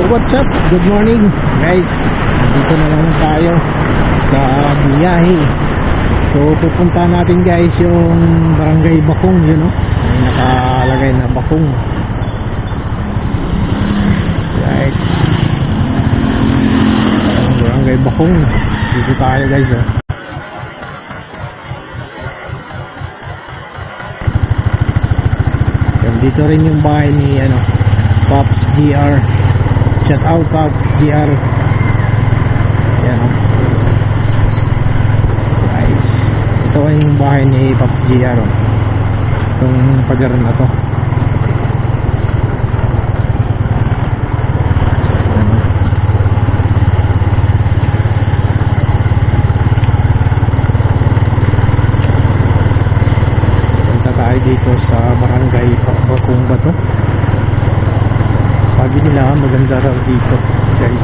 what's up? Good morning guys. Dito na naman tayo sa biyahe. So pupunta natin guys yung Barangay Bakong, yun know? May nakalagay na Bakong. Right. Barangay Bakong. Dito tayo guys oh. Dito rin yung bahay ni Pops GR. Shout out Pops GR. Yan o. Guys, ito ay yung bahay ni Pops GR o. Itong pagaran na to. Punta tayo dito sa Barangay Bakong ba to? Sabi nila maganda raw dito guys.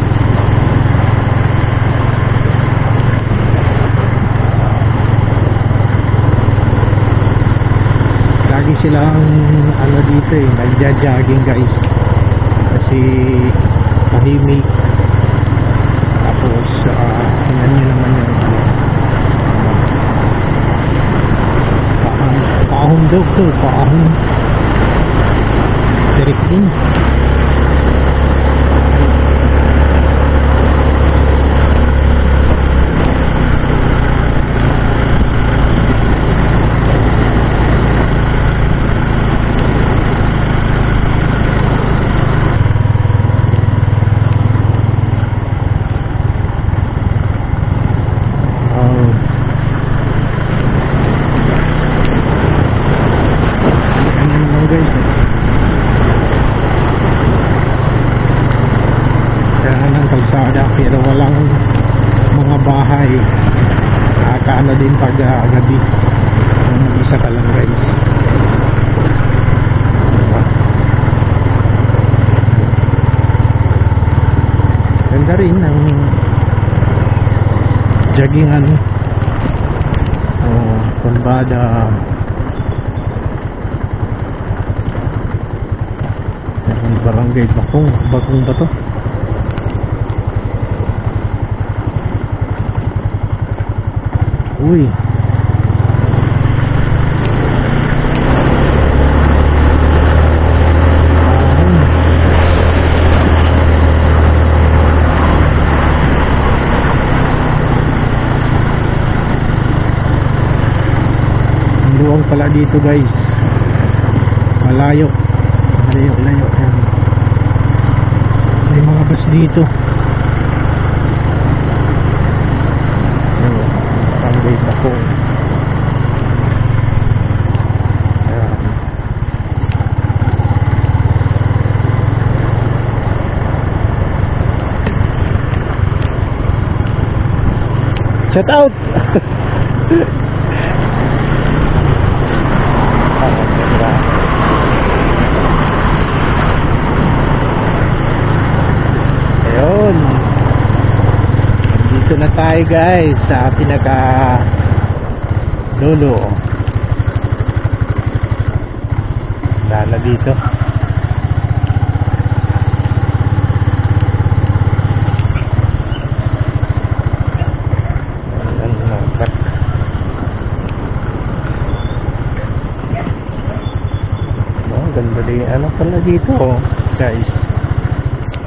Lagi silang dito nagja-jogging guys kasi tahimik. Tapos tingnan nyo naman yung paahon daw to, paahon direkting. Pero walang mga bahay. Nakakaano din pag gabi. Isa ka lang guys. Ganda rin ang joggingan. Kumbada. Barangay Bakong. Bakong ba to? Uy. Luwang pala dito guys. Malayo. Malayo. Yan. May mga bus dito. Barangay Bakong. Ayan. Shout out. Ayun. Dito na tayo guys sa pinaka dulo. Dala dito. Ganda din pala dito guys.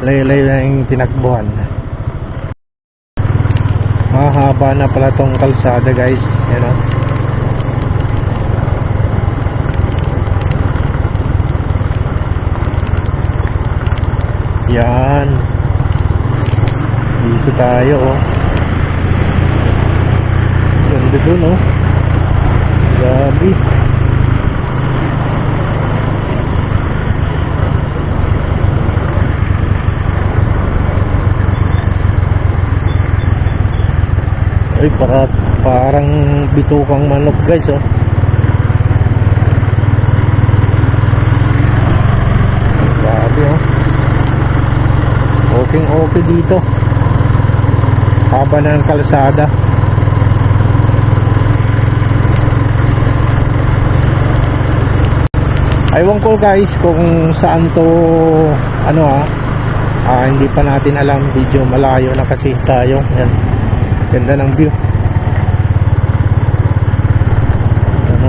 Laylay na yung tinakbuhan. Mahaba na pala tong kalsada guys. Yan. Dito tayo Ganda dun Grabe. Ay, parang bitukang manok guys Grabe Okay dito. Haba na ng kalsada. Aywan ko guys kung saan to Hindi pa natin alam, medyo malayo na kasi tayo. Yan, ganda ng view. Ano,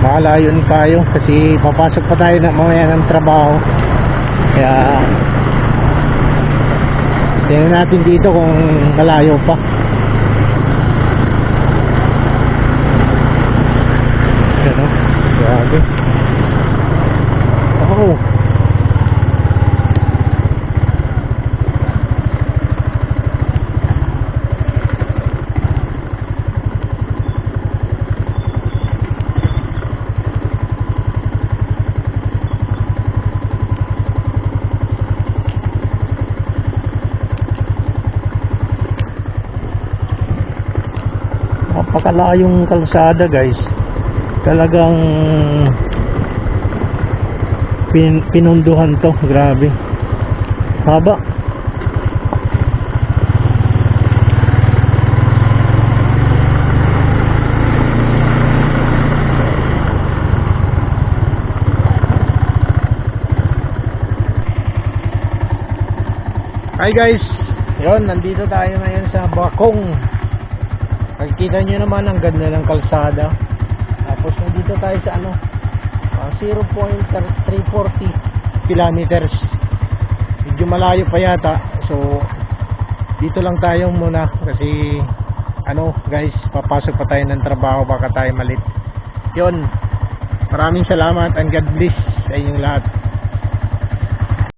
makalayon tayo kasi papasok pa tayo na mamaya ng trabaho, kaya tingnan natin dito kung malayo pa. Ano, grabe. Oh, napakalayong kalsada guys, talagang pinunduhan to, grabe haba. Hi guys, yon, nandito tayo ngayon sa Bakong. Nakikita nyo naman ang ganda ng kalsada. Tapos nandito tayo sa 0.340 kilometers. Medyo malayo pa yata. So dito lang tayo muna kasi guys, papasok pa tayo ng trabaho, baka tayo malit. Yon, maraming salamat and God bless sa inyong lahat.